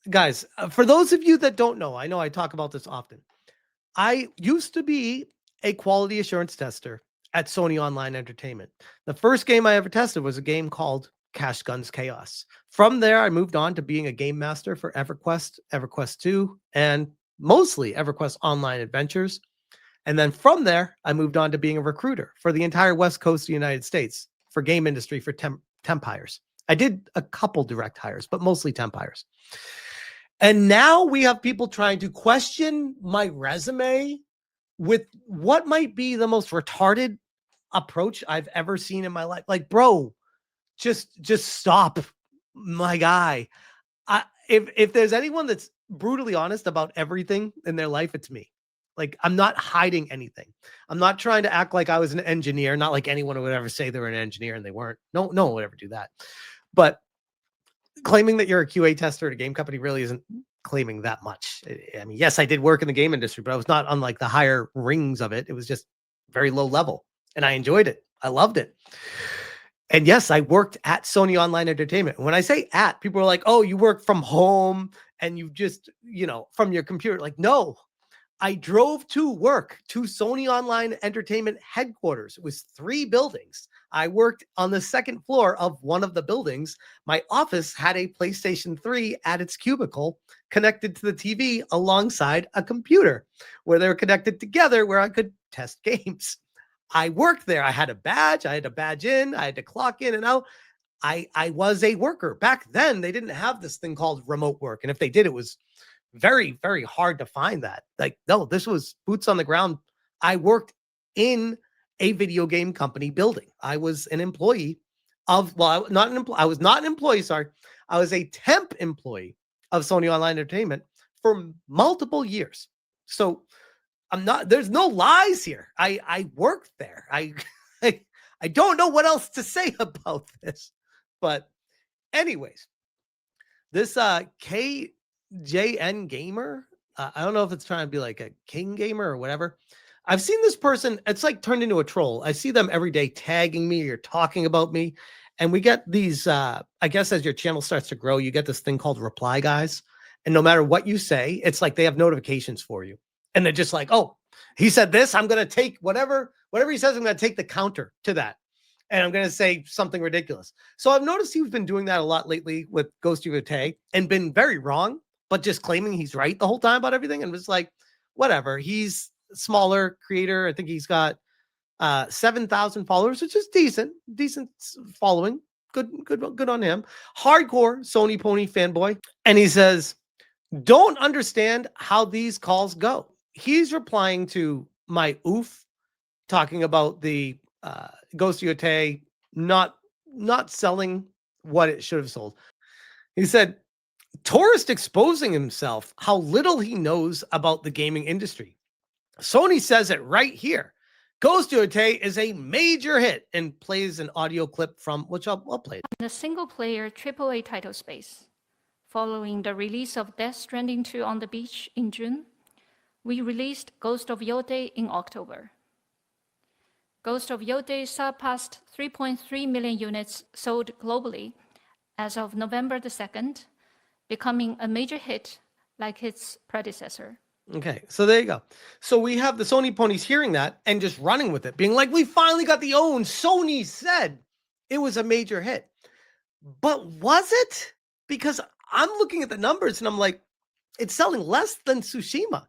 guys, for those of you that don't know, I know I talk about this often. I used to be a quality assurance tester at Sony Online Entertainment. The first game I ever tested was a game called Cash Guns Chaos. From there, I moved on to being a game master for EverQuest, EverQuest 2, and mostly EverQuest Online Adventures. And then from there, I moved on to being a recruiter for the entire West Coast of the United States for game industry for temp hires. I did a couple direct hires, but mostly temp hires. And now we have people trying to question my resume with what might be the most retarded approach I've ever seen in my life. Like, bro, just stop, my guy. If there's anyone that's brutally honest about everything in their life, it's me. Like, I'm not hiding anything. I'm not trying to act like I was an engineer, not like anyone would ever say they were an engineer and they weren't. No one would ever do that. But claiming that you're a QA tester at a game company really isn't claiming that much. I mean, yes, I did work in the game industry, but I was not on like the higher rings of it. It was just very low level and I enjoyed it. I loved it. And yes, I worked at Sony Online Entertainment. When I say at, people are like, oh, you work from home and you just, from your computer. Like, no, I drove to work to Sony Online Entertainment headquarters. It was 3 buildings. I worked on the second floor of one of the buildings. My office had a PlayStation 3 at its cubicle connected to the TV alongside a computer where they were connected together where I could test games. I worked there. I had a badge. I had to badge in. I had to clock in and out. I was a worker. Back then, they didn't have this thing called remote work. And if they did, it was very, very hard to find that. Like, no, this was boots on the ground. I worked in a video game company building. I was an employee of, well, I was not an employee, sorry. I was a temp employee of Sony Online Entertainment for multiple years. So there's no lies here. I worked there. I don't know what else to say about this. But anyways, this KJN Gamer, I don't know if it's trying to be like a King Gamer or whatever. I've seen this person, it's like turned into a troll. I see them every day tagging me or talking about me. And we get these, I guess as your channel starts to grow, you get this thing called reply guys. And no matter what you say, it's like they have notifications for you. And they're just like, oh, he said this, I'm going to take whatever he says, I'm going to take the counter to that. And I'm going to say something ridiculous. So I've noticed he's been doing that a lot lately with Ghost of Yotei and been very wrong, but just claiming he's right the whole time about everything. And was like, whatever. He's a smaller creator. I think he's got 7,000 followers, which is decent following. Good on him. Hardcore Sony Pony fanboy. And he says, don't understand how these calls go. He's replying to my oof, talking about the Ghost of Yotei not selling what it should have sold. He said, tourist exposing himself, how little he knows about the gaming industry. Sony says it right here. Ghost of Yotei is a major hit, and plays an audio clip from which I'll play it. In the single-player AAA title space, following the release of Death Stranding 2 on the Beach in June, we released Ghost of Yotei in October. Ghost of Yotei surpassed 3.3 million units sold globally as of November the 2nd, becoming a major hit like its predecessor. Okay, so there you go. So we have the Sony ponies hearing that and just running with it, being like, we finally got the own. Sony said it was a major hit. But was it? Because I'm looking at the numbers and I'm like, it's selling less than Tsushima.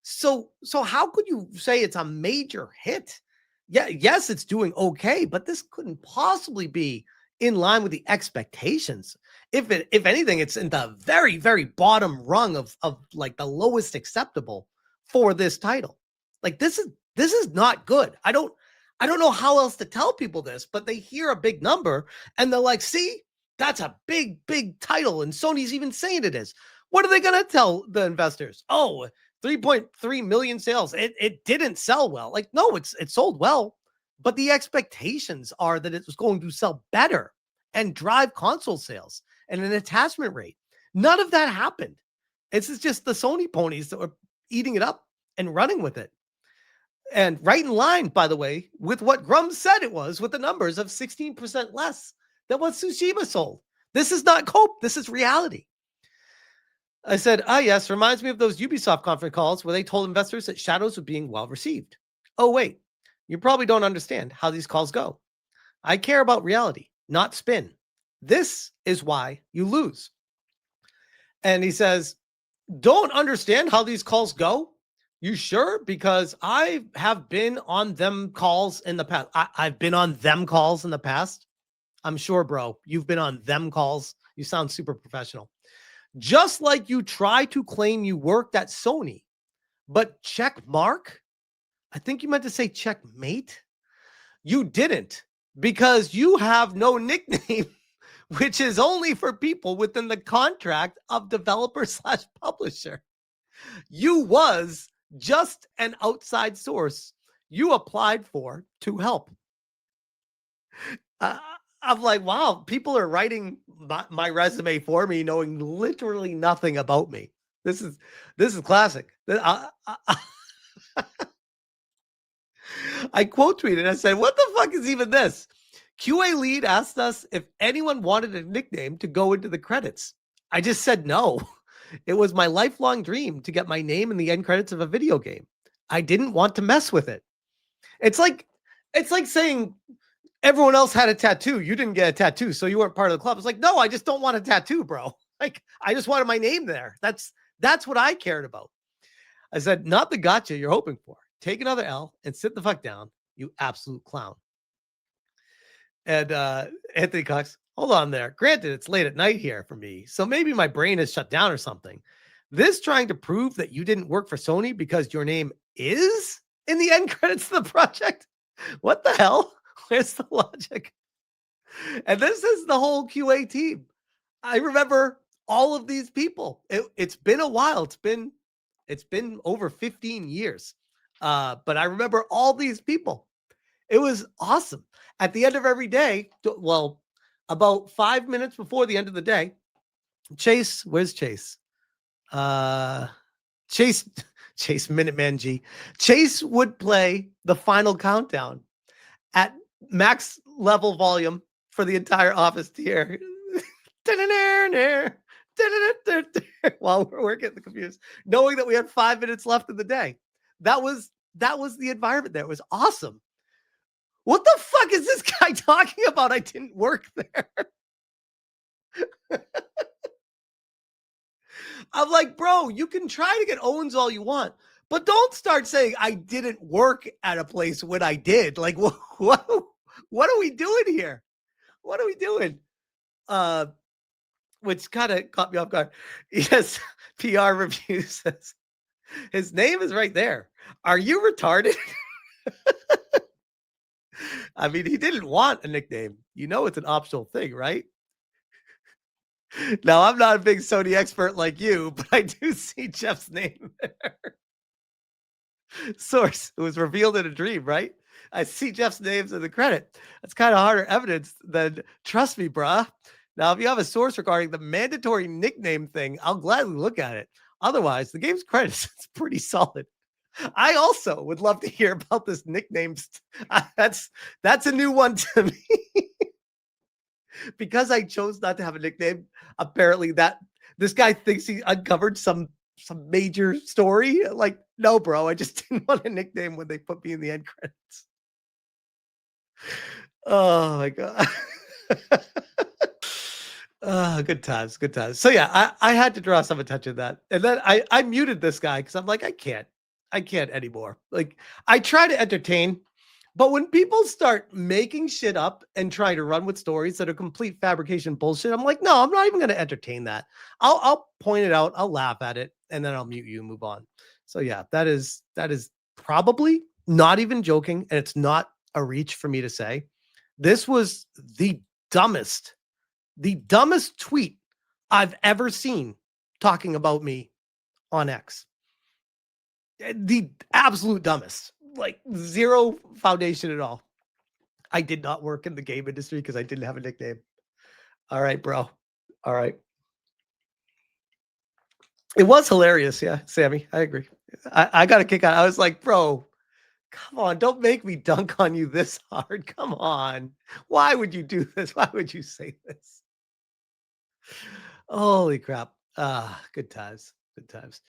So how could you say it's a major hit? Yeah, yes, it's doing okay, but this couldn't possibly be in line with the expectations. If anything, it's in the very, very bottom rung of like the lowest acceptable for this title. Like this is not good. I don't know how else to tell people this, but they hear a big number and they're like, see, that's a big, big title. And Sony's even saying it is. What are they going to tell the investors? Oh, 3.3 million sales. It didn't sell well. Like, no, it sold well, but the expectations are that it was going to sell better and drive console sales and an attachment rate. None of that happened. It's just the Sony ponies that were eating it up and running with it. And right in line, by the way, with what Grum said it was, with the numbers of 16% less than what Tsushima sold. This is not cope. This is reality. I said, yes, reminds me of those Ubisoft conference calls where they told investors that Shadows were being well received. Oh, wait, you probably don't understand how these calls go. I care about reality, not spin. This is why you lose. And he says, don't understand how these calls go? You sure? Because I have been on them calls in the past. I've been on them calls in the past. I'm sure, bro. You've been on them calls. You sound super professional. Just like you try to claim you worked at Sony, but checkmark, I think you meant to say checkmate. You didn't, because you have no nickname, which is only for people within the contract of developer / publisher. You was just an outside source you applied for to help. I'm like, wow, people are writing my resume for me, knowing literally nothing about me. This is classic. I quote tweeted. I said, "What the fuck is even this?" QA lead asked us if anyone wanted a nickname to go into the credits. I just said no. It was my lifelong dream to get my name in the end credits of a video game. I didn't want to mess with it. It's like saying everyone else had a tattoo. You didn't get a tattoo, so you weren't part of the club. It's like, no, I just don't want a tattoo, bro. Like, I just wanted my name there. That's what I cared about. I said, not the gotcha you're hoping for. Take another L and sit the fuck down, you absolute clown. And Anthony Cox, hold on there. Granted, it's late at night here for me, so maybe my brain is shut down or something. This trying to prove that you didn't work for Sony because your name is in the end credits of the project? What the hell? Where's the logic? And this is the whole QA team. I remember all of these people. It's been a while. It's been over 15 years. But I remember all these people. It was awesome. At the end of every day, well, about 5 minutes before the end of the day, Chase, where's Chase? Chase Minuteman G. Chase would play the final countdown at max level volume for the entire office to hear. While we're working at the computers, knowing that we had 5 minutes left in the day. That was the environment there. It was awesome. What the fuck is this guy talking about? I didn't work there. I'm like, bro, you can try to get Owens all you want, but don't start saying I didn't work at a place when I did. Like, what are we doing here? What are we doing? Which kind of caught me off guard. Yes, PR review says his name is right there. Are you retarded? I mean, he didn't want a nickname. You know, it's an optional thing, right? Now, I'm not a big Sony expert like you, but I do see Jeff's name there. Source, it was revealed in a dream, right? I see Jeff's names in the credit. That's kind of harder evidence than trust me, bruh. Now, if you have a source regarding the mandatory nickname thing, I'll gladly look at it. Otherwise, the game's credits is pretty solid. I also would love to hear about this nickname. That's a new one to me. Because I chose not to have a nickname, apparently that this guy thinks he uncovered some major story. Like, no, bro, I just didn't want a nickname when they put me in the end credits. Oh my god. Good times, good times. So yeah, I had to draw some attention to that. And then I muted this guy because I'm like, I can't anymore. Like, I try to entertain, but when people start making shit up and trying to run with stories that are complete fabrication bullshit, I'm like, no, I'm not even going to entertain that. I'll point it out, I'll laugh at it, and then I'll mute you and move on. So yeah, that is probably not even joking, and it's not a reach for me to say. This was the dumbest tweet I've ever seen talking about me on X. The absolute dumbest. Like, zero foundation at all. I did not work in the game industry because I didn't have a nickname. All right, bro. All right. It was hilarious. Yeah, Sammy, I agree. I got a kick out. I was like, bro, come on. Don't make me dunk on you this hard. Come on. Why would you do this? Why would you say this? Holy crap. Ah, good times. Good times.